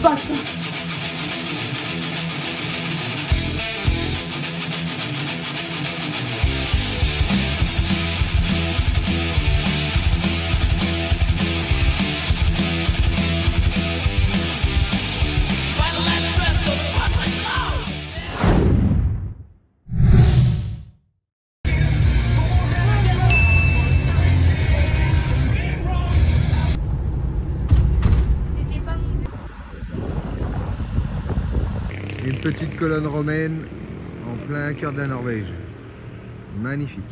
Vache. Une petite colonne romaine en plein cœur de la Norvège. Magnifique.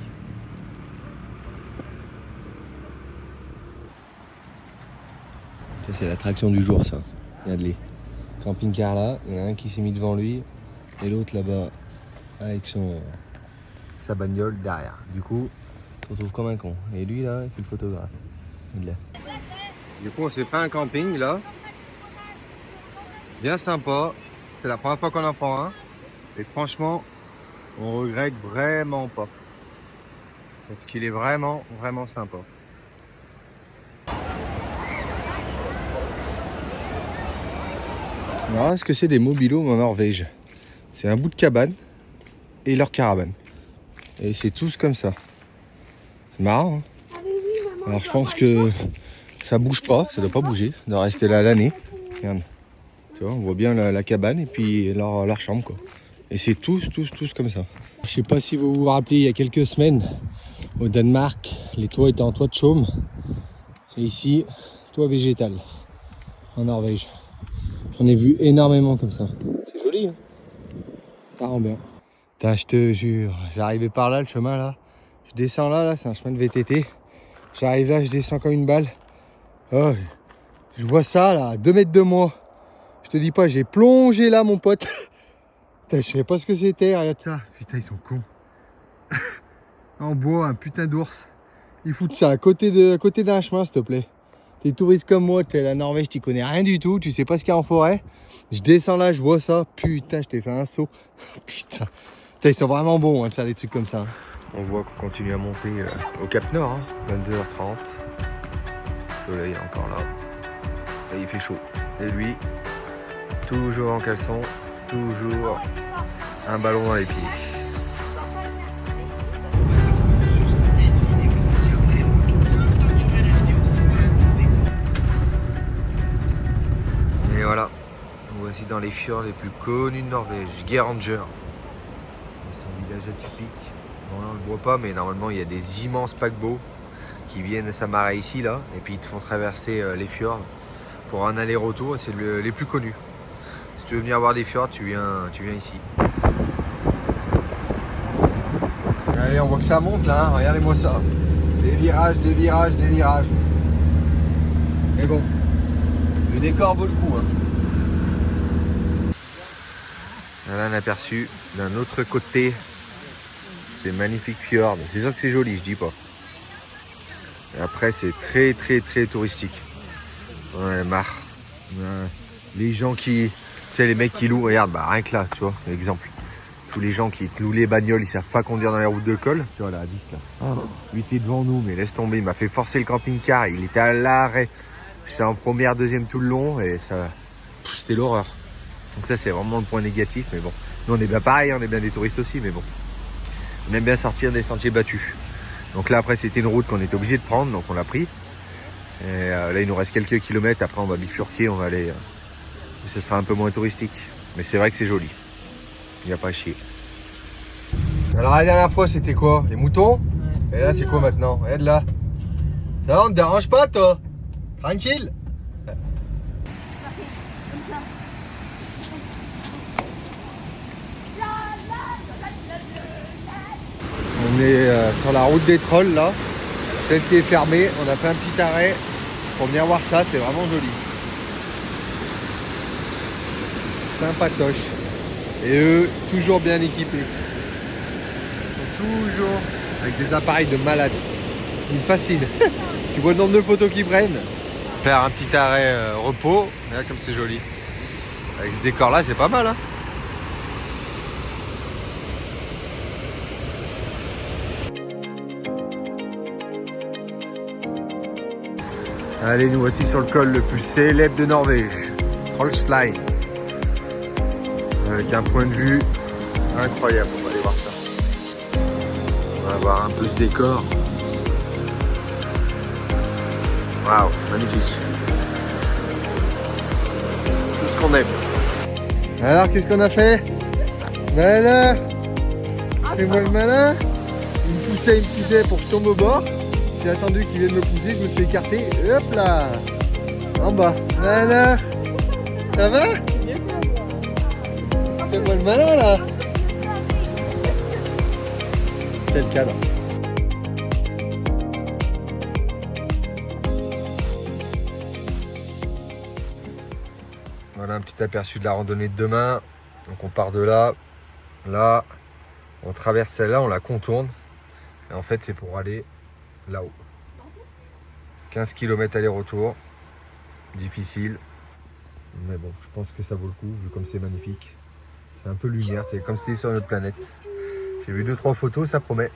Ça c'est l'attraction du jour ça. Regarde-les. Camping-car là, il y en a un qui s'est mis devant lui et l'autre là-bas avec sa bagnole derrière. Du coup, on se retrouve comme un con. Et lui là, c'est le photographe. Il est là. Du coup on s'est fait un camping là. Bien sympa. C'est la première fois qu'on en prend un. Et franchement, on regrette vraiment pas. Parce qu'il est vraiment, vraiment sympa. Voilà ce que c'est des mobilhomes en Norvège. C'est un bout de cabane et leur caravane. Et c'est tous comme ça. C'est marrant, hein. Alors je pense que ça bouge pas, ça doit pas bouger. Ça doit rester là l'année. Regarde. Tu vois, on voit bien la cabane et puis leur chambre quoi. Et c'est tous comme ça. Je sais pas si vous vous rappelez, il y a quelques semaines, au Danemark, les toits étaient en toit de chaume. Et ici, toit végétal, en Norvège. J'en ai vu énormément comme ça. C'est joli, hein. Ça rend bien. Putain, je te jure, j'arrivais par là, le chemin là. Je descends là, c'est un chemin de VTT. J'arrive là, je descends comme une balle. Oh, je vois ça là, à 2 mètres de moi. Je te dis pas, j'ai plongé là, mon pote. Putain, je savais pas ce que c'était, regarde ça. Putain, ils sont cons. En bois, un putain d'ours. Ils foutent ça à côté d'un chemin, s'il te plaît. T'es touriste comme moi, t'es à la Norvège, t'y connais rien du tout, tu sais pas ce qu'il y a en forêt. Je descends là, je vois ça. Putain, je t'ai fait un saut. Putain. Putain, ils sont vraiment bons hein, de faire des trucs comme ça. On voit qu'on continue à monter au Cap Nord, hein, 22h30. Le soleil est encore là. Et il fait chaud. Et lui, toujours en caleçon, toujours un ballon dans les pieds. Et voilà, nous voici dans les fjords les plus connus de Norvège, Geiranger. C'est un village atypique. Bon, là, on ne le voit pas, mais normalement il y a des immenses paquebots qui viennent s'amarrer ici là, et puis ils te font traverser les fjords pour un aller-retour. C'est les plus connus. Si tu veux venir voir des fjords, tu viens ici. Allez, on voit que ça monte là, hein. Regardez-moi ça. Des virages, des virages, des virages. Mais bon, le décor vaut le coup. Hein. Voilà un aperçu d'un autre côté. C'est magnifique fjord. C'est sûr que c'est joli, je dis pas. Et après, c'est très touristique. On en a marre. Les gens qui... Tu sais, les mecs qui louent, regarde, bah rien que là, tu vois, exemple. Tous les gens qui louent les bagnoles, ils savent pas conduire dans les routes de colle. Tu vois, là, à 10, là. Lui, t'es devant nous, mais laisse tomber. Il m'a fait forcer le camping-car. Il était à l'arrêt. C'est en première, deuxième tout le long. Et ça... C'était l'horreur. Donc ça, c'est vraiment le point négatif. Mais bon, nous, on est bien pareil. On est bien des touristes aussi, mais bon. On aime bien sortir des sentiers battus. Donc là, après, c'était une route qu'on était obligé de prendre. Donc on l'a pris. Et là, il nous reste quelques kilomètres. Après, on va bifurquer. On va aller... ce sera un peu moins touristique. Mais c'est vrai que c'est joli. Il n'y a pas à chier. Alors la dernière fois c'était quoi? Les moutons? Et là c'est quoi maintenant? Regarde là. Ça va, on te dérange pas toi? Tranquille? On est sur la route des trolls là. Celle qui est fermée. On a fait un petit arrêt pour venir voir ça. C'est vraiment joli. Sympatoche. Et eux, toujours bien équipés. Ils sont toujours avec des appareils de malade. Ils me fascinent. Tu vois le nombre de photos qu'ils prennent. Faire un petit arrêt repos. Regarde comme c'est joli. Avec ce décor là, c'est pas mal. Hein. Allez, nous voici sur le col le plus célèbre de Norvège. Trollslide. Avec un point de vue incroyable, on va aller voir ça. On va voir un peu ce décor. Waouh, magnifique. Tout ce qu'on aime. Alors, qu'est-ce qu'on a fait? Voilà. Fais-moi le malin. Il me poussait pour que je tombe au bord. J'ai attendu qu'il vienne me pousser, je me suis écarté. Hop là. En bas. Voilà. Ça va? Fais-moi le malin là. Quel cadre. Voilà un petit aperçu de la randonnée de demain. Donc on part de là, là, on traverse celle-là, on la contourne. Et en fait c'est pour aller là-haut. 15 km aller-retour. Difficile. Mais bon, je pense que ça vaut le coup, vu comme c'est magnifique. C'est un peu lumière, c'est comme si c'était sur notre planète. J'ai vu 2-3 photos, ça promet.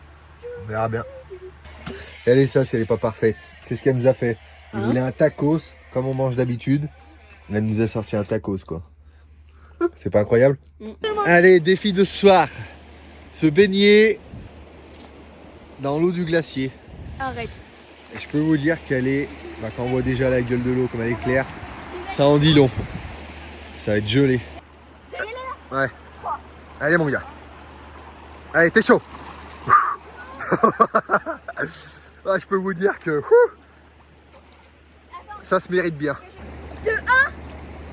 On verra bien. Et allez, ça, si elle n'est pas parfaite. Qu'est-ce qu'elle nous a fait? Elle voulait un tacos, comme on mange d'habitude. Elle nous a sorti un tacos, quoi. C'est pas incroyable? Allez, défi de ce soir. Se baigner dans l'eau du glacier. Arrête. Et je peux vous dire qu'elle est... Bah, quand on voit déjà la gueule de l'eau comme elle est claire, ça en dit long. Ça va être gelé. Ouais. Allez mon gars. Allez, t'es chaud. Ah, je peux vous dire que ça se mérite bien. De 1,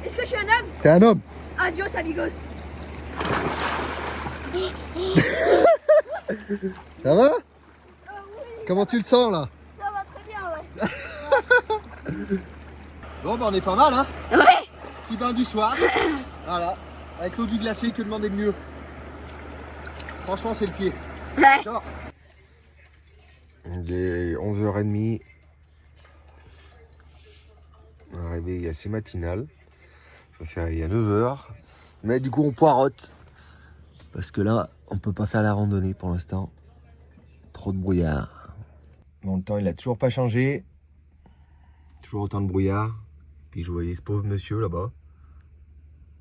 est-ce que je suis un homme? T'es un homme. Adios amigos. Ça va? Oui. Comment tu le sens là? Ça va très bien, ouais. Bon bah on est pas mal hein. Ouais. Petit bain du soir. Voilà. Avec l'eau du glacier, que demander de mieux? Franchement c'est le pied. Ouais. D'accord. Il est 11h30. Un réveil assez matinal. Ça fait réveiller à 9h. Mais du coup on poirote. Parce que là, on peut pas faire la randonnée pour l'instant. Trop de brouillard. Bon, le temps il a toujours pas changé. Toujours autant de brouillard. Puis je voyais ce pauvre monsieur là-bas.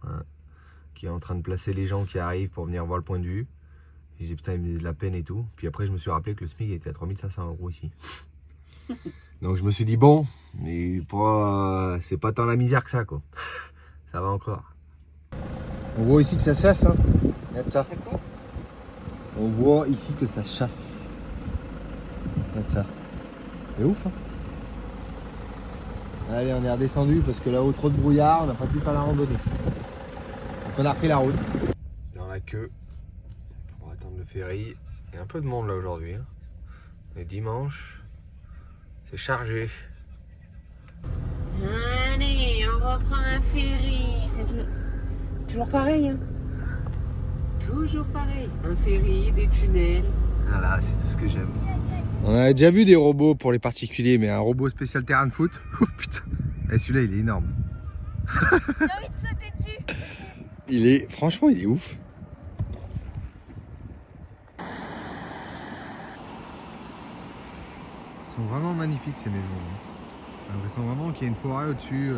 Hein, qui est en train de placer les gens qui arrivent pour venir voir le point de vue. Je disais putain il me met de la peine et tout. Puis après je me suis rappelé que le SMIC était à 3500 € ici. Donc je me suis dit bon, mais c'est pas tant la misère que ça quoi. Ça va encore. On voit ici que ça chasse hein. Regarde ça. On voit ici que ça chasse. Regarde ça. C'est ouf hein. Allez on est redescendu parce que là-haut trop de brouillard, on n'a pas pu faire la randonnée. Donc on a repris la route. Dans la queue. Pour attendre le ferry. Il y a un peu de monde là aujourd'hui. Hein. On est dimanche. C'est chargé. Allez, on reprend un ferry. C'est toujours pareil. Hein. Toujours pareil. Un ferry, des tunnels. Voilà, c'est tout ce que j'aime. On a déjà vu des robots pour les particuliers, mais un robot spécial terrain de foot. Oh putain. Et celui-là, il est énorme. J'ai envie de sauter dessus. Franchement, il est ouf. Ils sont vraiment magnifiques ces maisons. J'ai l'impression vraiment qu'il y a une forêt au-dessus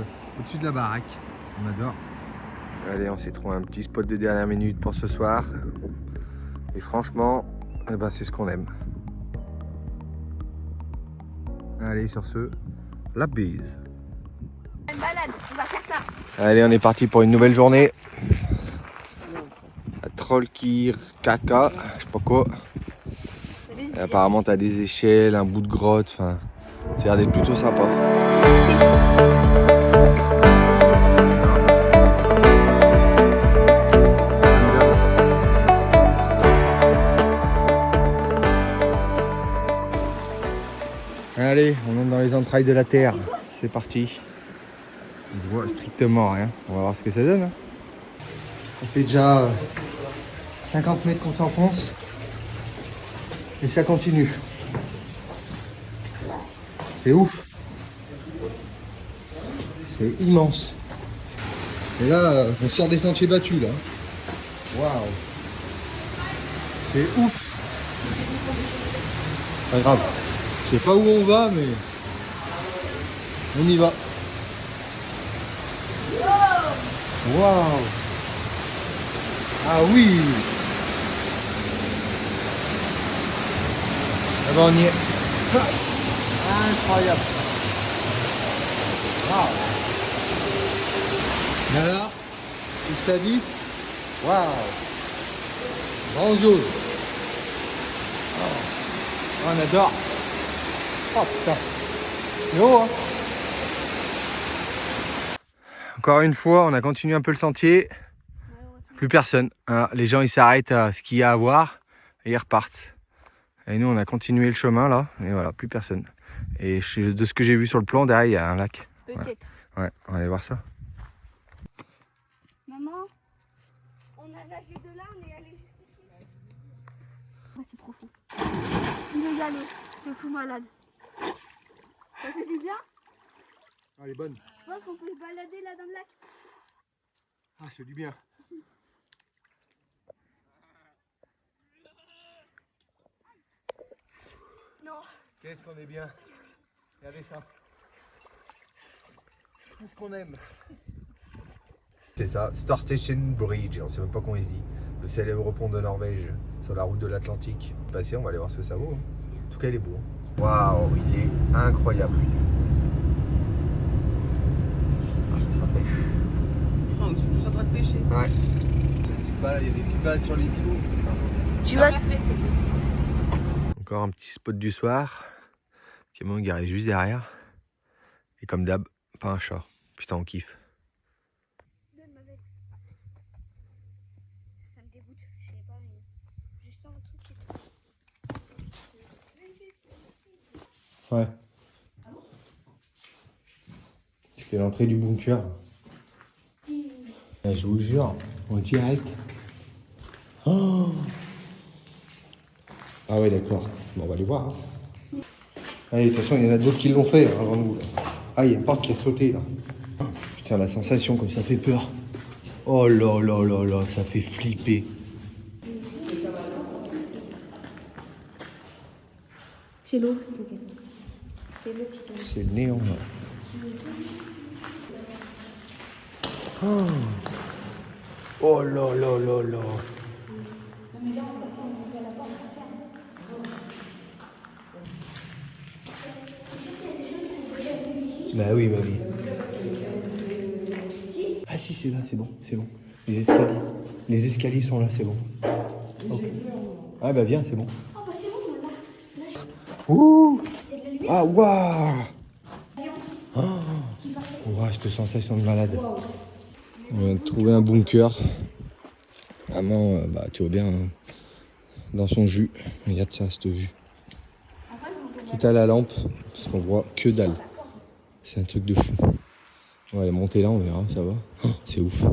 de la baraque. On adore. Allez, on s'est trouvé un petit spot de dernière minute pour ce soir. Et franchement, eh ben, c'est ce qu'on aime. Allez, sur ce, la bise. Une balade, on va faire ça. Allez, on est parti pour une nouvelle journée. À Trollkir Kaka, je sais pas quoi. Et apparemment, t'as des échelles, un bout de grotte. Enfin, ça a l'air d'être plutôt sympa. Allez, on entre dans les entrailles de la terre. C'est parti. On voit strictement rien. On va voir ce que ça donne. Hein. Ça fait déjà 50 mètres qu'on s'enfonce. Et ça continue. C'est ouf. C'est immense. Et là, on sort des sentiers battus là. Waouh. C'est ouf. Pas grave. Je sais pas où on va, mais on y va. Waouh. Ah oui. Ah ben on y est. Incroyable. Waouh. Et alors, tout ça dit. Waouh. Grandiose. Oh, on adore. Oh putain. C'est haut, hein. Encore une fois, on a continué un peu le sentier. Plus personne. Voilà, les gens ils s'arrêtent à ce qu'il y a à voir et ils repartent. Et nous on a continué le chemin là. Et voilà, plus personne. Et de ce que j'ai vu sur le plan, derrière il y a un lac. Peut-être. Ouais, on va aller voir ça. Maman, on a nagé de là, on est allé jusqu'ici. Ouais, c'est profond. Il est y aller, je suis malade. Ça fait du bien? Ah, elle est bonne. Je pense qu'on peut se balader là dans le lac. Ah, c'est du bien. Non. Qu'est-ce qu'on est bien. Regardez ça. Qu'est-ce qu'on aime. C'est ça, Stortation Bridge, on ne sait même pas comment il se dit. Le célèbre pont de Norvège sur la route de l'Atlantique. Passez, on va aller voir ce que ça vaut. Hein. En tout cas, il est beau. Waouh, il est incroyable. Ah, ça pêche. Oh, ils sont tous en train de pêcher. Ouais. Il y a des petites balades sur les îlots. Tu vas Encore un petit spot du soir. Camion garé juste derrière. Et comme d'hab, pas un chat. Putain, on kiffe. Donne ma veste. Ça me dégoûte, je sais pas, mais je sens un truc qui est... Ouais. C'était l'entrée du bunker. Je vous jure, en direct. Oh, ah ouais, d'accord. Bon, on va aller voir. Hein. Allez, de toute façon, il y en a d'autres qui l'ont fait hein, avant nous. Là. Ah, il y a une porte qui a sauté là. Putain, la sensation comme ça fait peur. Oh là là là là, ça fait flipper. C'est l'eau. C'est l'eau qui tombe. C'est le néant là. Oh, oh là là là là. Bah oui, bah oui. Ah si, c'est là, c'est bon, c'est bon. Les escaliers sont là, c'est bon. Okay. Ah bah viens, c'est bon. Oh bah c'est bon, là. Ouh. Ah waouh. Oh. Waouh, cette sensation de malade. On vient de trouver un bunker. Vraiment, bah tu vois bien, hein, dans son jus. Regarde ça, cette vue. Tout à la lampe, parce qu'on voit que dalle. C'est un truc de fou. On va aller monter là, on verra, ça va. Oh, c'est ouf.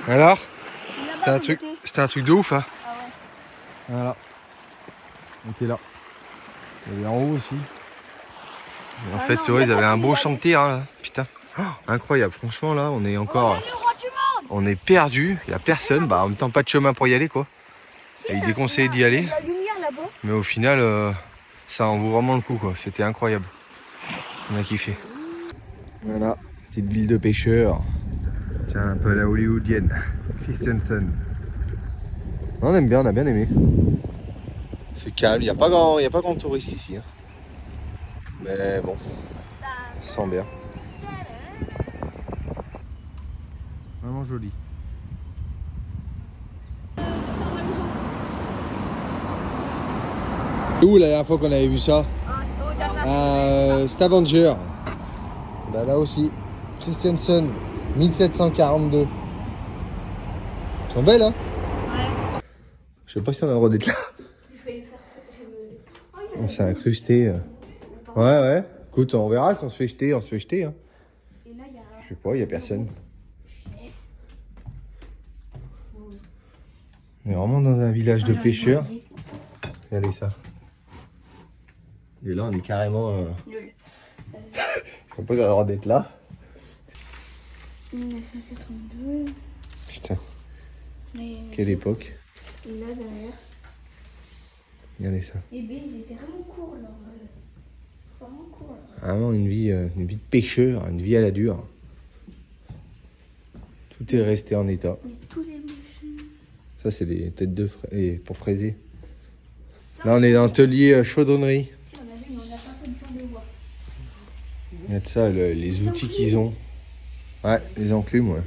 Alors, c'était un truc de ouf, hein. Ah ouais. Voilà. On était là. Il y avait en haut aussi. Et en fait, ouais, ils avaient un beau champ de tir, hein, là. Putain. Oh, incroyable. Franchement, là, on est encore. On est perdu. Il n'y a personne. Bah, en même temps, pas de chemin pour y aller, quoi. Et il déconseillait d'y aller. La lumière là-bas. Mais au final, ça en vaut vraiment le coup, quoi. C'était incroyable. On a kiffé. Voilà. Petite ville de pêcheurs. Tiens, un peu à la hollywoodienne. Christensen. On aime bien, on a bien aimé. C'est calme, il n'y a pas grand de touristes ici. Hein. Mais bon, ça sent bien. Vraiment joli. Où la dernière fois qu'on avait vu ça? Stavanger. Bah, là aussi. Christensen, 1742. Ils sont belles, hein? Ouais. Je sais pas si on a le droit d'être là. On s'est incrusté. Ouais, ouais. Écoute, on verra si on se fait jeter, on se fait jeter. Hein. Je sais pas, il n'y a personne. On est vraiment dans un village de pêcheurs. Regardez ça. Et là, on est carrément... Nul. Je sais pas si on a le droit d'être là. 1982. Putain, Mais quelle époque. là derrière. Regardez ça. Les baies, ils étaient vraiment courts, là. Vraiment courts, là. Vraiment une vie de pêcheur, une vie à la dure. Tout est resté en état. Et tous les machins. Ça, c'est des têtes de pour fraiser. Là, on est dans l'atelier chaudronnerie. Si, on a vu, mais on n'a pas fait le temps de voir. Regarde ça, les outils qu'ils ont. Ouais, les enclumes, ouais.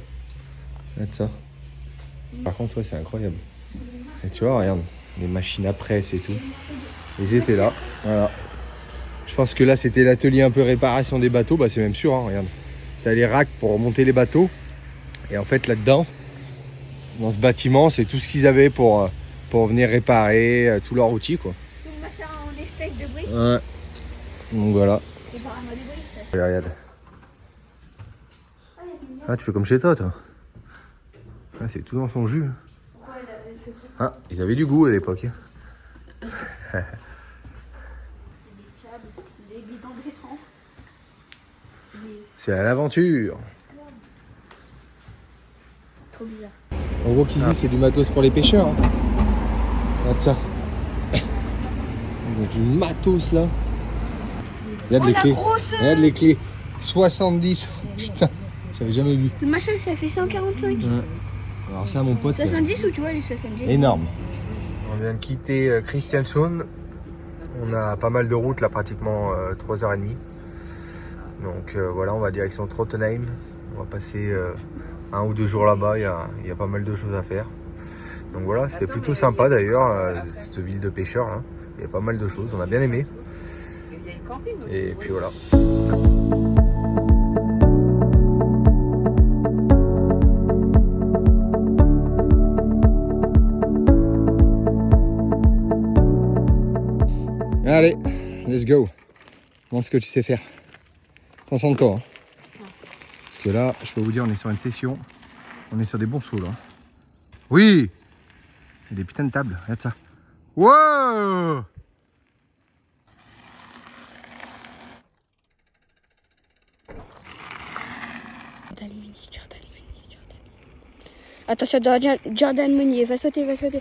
Regarde ça. Par contre, ouais, c'est incroyable. Et tu vois, regarde, les machines à presse et tout. Ils étaient là. Voilà. Je pense que là, c'était l'atelier un peu réparation des bateaux. Bah, c'est même sûr, hein, regarde. T'as les racks pour monter les bateaux. Et en fait, là-dedans, dans ce bâtiment, c'est tout ce qu'ils avaient pour venir réparer tous leurs outils, quoi. Tout le machin en espèces de briques. Ouais. Donc voilà. C'est pas vraiment des briques, ça. Regarde. Ah, il y a une Ah, tu fais comme chez toi, toi. Ah, c'est tout dans son jus. Pourquoi elle a fait ça? Ah, ils avaient du goût à l'époque. Des câbles, des bidons d'essence. C'est à l'aventure. Trop bizarre. On voit qu'ici, c'est du matos pour les pêcheurs. Hein. Regarde ça. Il y a du matos là. Regarde les clés. Regarde les clés. 70. Putain, j'avais jamais vu. Le machin, ça fait 145. Ouais. Alors ça, mon pote. 70 ou tu vois les 70? Énorme. On vient de quitter Kristiansund. On a pas mal de route là, pratiquement 3h30. Donc voilà, on va direction Trondheim. On va passer 1 ou 2 jours là-bas. Il y a pas mal de choses à faire. Donc voilà, c'était plutôt sympa d'ailleurs, cette ville de pêcheurs là. Il y a pas mal de choses, on a bien aimé. Il y a une camping aussi. Et puis voilà. Allez, let's go. Montre ce que tu sais faire. Concentre-toi. Hein. Parce que là, je peux vous dire, on est sur une session. On est sur des bons sauts là. Oui! Il y a des putains de tables, regarde ça. Wow! Attention, Jordan Meunier, va sauter, va sauter.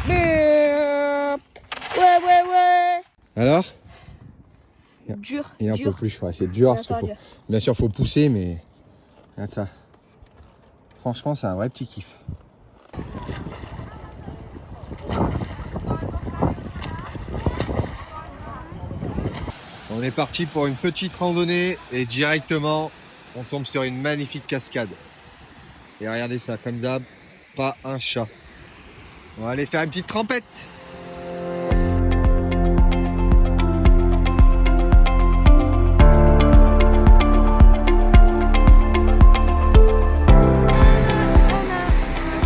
Ouais. Alors? Dur, Il est un dur. peu plus, ouais, c'est dur. Parce D'accord, qu'il faut, dur. bien sûr, il faut pousser, mais regarde ça. Franchement, c'est un vrai petit kiff. On est parti pour une petite randonnée et directement, on tombe sur une magnifique cascade. Et regardez ça, comme d'hab, pas un chat. On va aller faire une petite trempette.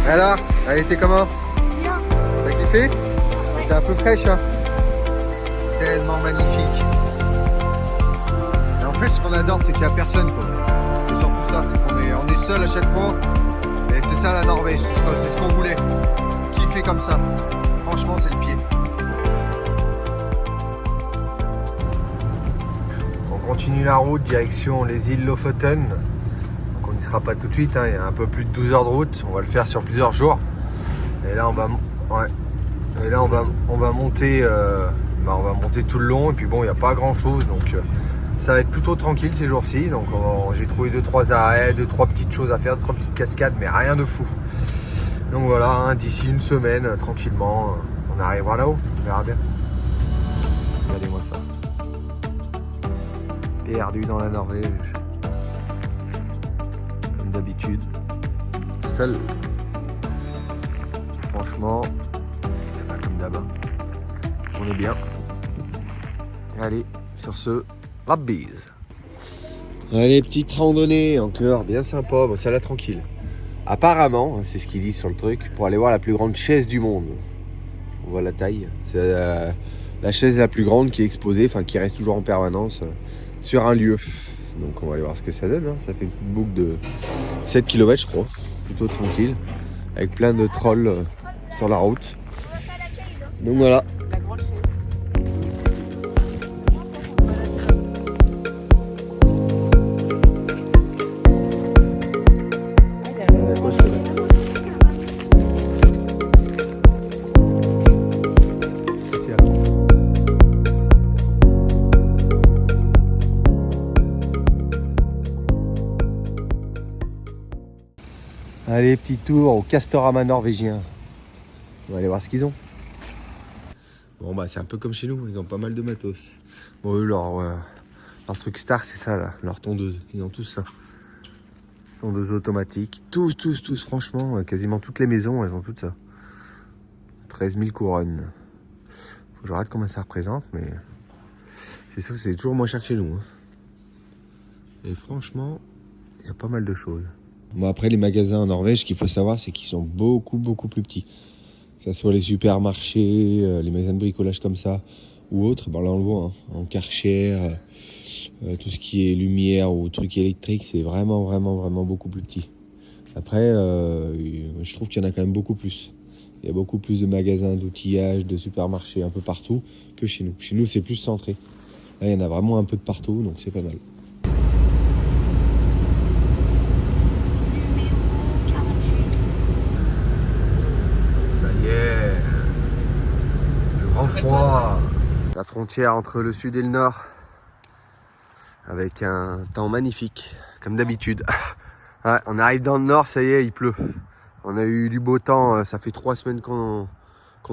Alors, elle était comment? Bien. T'as kiffé? T'es un peu fraîche, hein? Tellement magnifique. Et en fait, ce qu'on adore, c'est qu'il n'y a personne, quoi. C'est surtout ça, c'est qu'on est seul à chaque fois. Et c'est ça la Norvège, c'est ce qu'on voulait. Kiffer comme ça. Franchement, c'est le pied. On continue la route direction les îles Lofoten. Donc on n'y sera pas tout de suite, hein. Il y a un peu plus de 12 heures de route. On va le faire sur plusieurs jours. Et là, on va monter. On va monter tout le long. Et puis bon, il n'y a pas grand chose. Donc ça va être plutôt tranquille ces jours-ci. Donc j'ai trouvé 2-3 arrêts, 2-3 petites choses à faire, 2-3 petites cascades, mais rien de fou. Donc voilà, hein, d'ici une semaine, tranquillement, on arrivera là-haut. On verra bien. Regardez-moi ça. Perdu dans la Norvège. Comme d'habitude. Seul. Franchement, il n'y a pas comme d'hab. On est bien. Allez, sur ce, la bise. Allez, petite randonnée encore, bien sympa, bon, ça là tranquille. Apparemment, c'est ce qu'ils disent sur le truc, pour aller voir la plus grande chaise du monde. On voit la taille. C'est la chaise la plus grande qui est exposée, enfin qui reste toujours en permanence sur un lieu. Donc on va aller voir ce que ça donne. Hein. Ça fait une petite boucle de 7 km, je crois. Plutôt tranquille. Avec plein de trolls sur la route. Donc voilà. La grande chaise. Allez, petit tour au Castorama norvégien. On va aller voir ce qu'ils ont. Bon bah c'est un peu comme chez nous, ils ont pas mal de matos. Bon eux leur truc star c'est ça là, leur tondeuse, ils ont tous ça. Tondeuse automatique, tous, franchement, quasiment toutes les maisons elles ont toutes ça. 13 000 couronnes. Faut que je regarde combien ça représente, mais c'est sûr que c'est toujours moins cher que chez nous. Hein. Et franchement, il y a pas mal de choses. Bon après les magasins en Norvège, ce qu'il faut savoir c'est qu'ils sont beaucoup plus petits. Que ce soit les supermarchés, les magasins de bricolage comme ça ou autres, ben là on le voit, hein, en Karcher, tout ce qui est lumière ou trucs électriques, c'est vraiment beaucoup plus petit. Après, je trouve qu'il y en a quand même beaucoup plus. Il y a beaucoup plus de magasins d'outillage, de supermarchés un peu partout que chez nous. Chez nous c'est plus centré. Là il y en a vraiment un peu de partout, donc c'est pas mal. Froid. La frontière entre le sud et le nord avec un temps magnifique comme d'habitude. Ouais, on arrive dans le nord, ça y est, il pleut. On a eu du beau temps, ça fait 3 semaines qu'on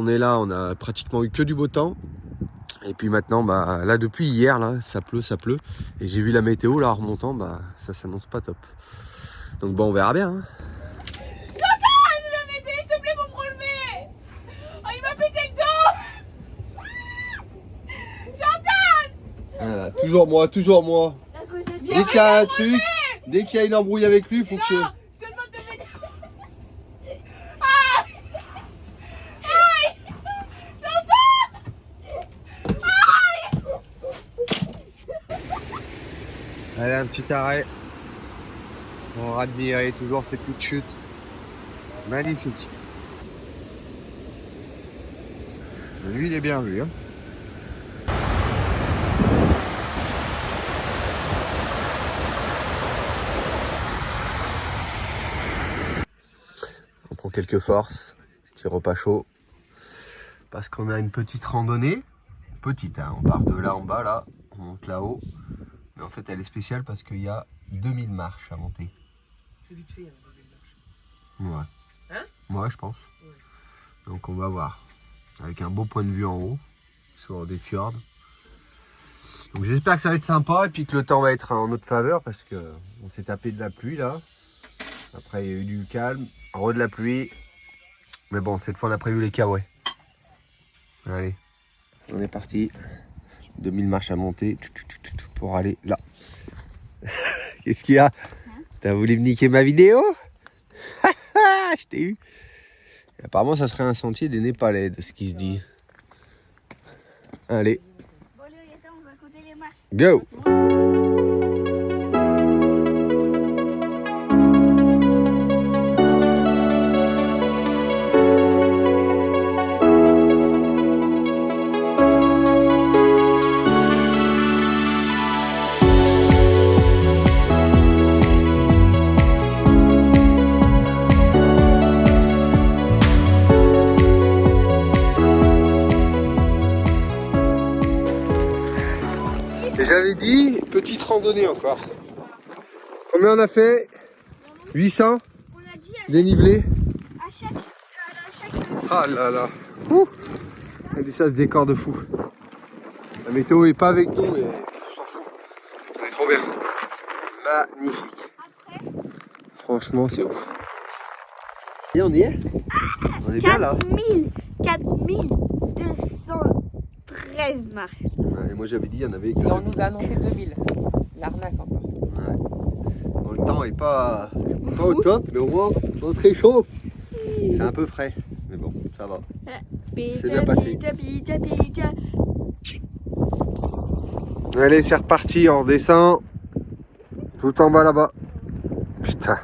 est là, on a pratiquement eu que du beau temps. Et puis maintenant, bah, là depuis hier, là, ça pleut. Et j'ai vu la météo là en remontant, bah, ça s'annonce pas top. Donc bon, on verra bien. Hein. Voilà, toujours moi. Dès qu'il y a un truc, dès qu'il y a une embrouille avec lui, il faut que je... Allez, un petit arrêt pour admirer toujours ces petites chutes. Magnifique. Lui, il est bien vu. Hein. On prend quelques forces, petit repas chaud, parce qu'on a une petite randonnée. Petite, hein. On part de là en bas, là, on monte là-haut. Mais en fait, elle est spéciale parce qu'il y a 2000 marches à monter. C'est vite fait, hein, 2000 marches. Ouais. Hein? Ouais, je pense. Ouais. Donc on va voir. Avec un beau point de vue en haut, sur des fjords. Donc j'espère que ça va être sympa et puis que le temps va être en notre faveur parce que on s'est tapé de la pluie là. Après il y a eu du calme, de la pluie. Mais bon, cette fois on a prévu les kawaii. Allez, on est parti. 2000 marches à monter pour aller là. Qu'est-ce qu'il y a? T'as voulu me niquer ma vidéo? Je t'ai eu. Et apparemment ça serait un sentier des Népalais de ce qui se dit. Allez. Bon, allez, attends, on va compter les marches. Go! Et j'avais dit, petite randonnée encore. Combien on a fait? 800 On a dit dénivelé. à chaque... Ah là là. Ouh. Regardez ça, ce décor de fou. La météo est pas avec nous, mais on s'en fout. On est trop bien. Magnifique. Franchement, c'est ouf. Et on y est? On est bien là. 4213 marches. Ouais, et moi j'avais dit, il y en avait que Et on nous a annoncé 2000. L'arnaque encore. Ouais. Bon, le temps est pas au top, mais au moins on se réchauffe. C'est un peu frais, mais bon, ça va. C'est bien passé. Allez, c'est reparti, on redescend. Tout en bas là-bas. Putain.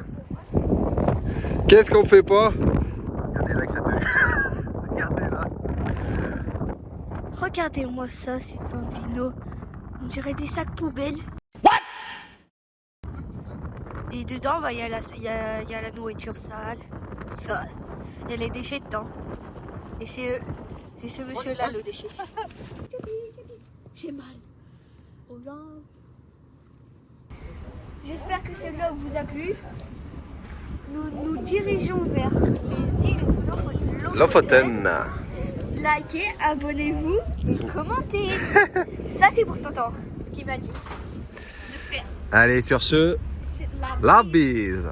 Qu'est-ce qu'on fait pas? Regardez là que ça tenue. Regardez là. Regardez-moi ça, ces bambinos. On dirait des sacs poubelles. Et dedans, bah, y a la nourriture sale. Il y a les déchets dedans. Et c'est ce monsieur-là, le déchet. J'ai mal. Oh là. J'espère que ce vlog vous a plu. nous dirigeons vers les îles Lofoten. Likez, abonnez-vous et commentez. Ça, c'est pour Tonton, ce qu'il m'a dit de faire. Allez, sur ce, C'est la bise.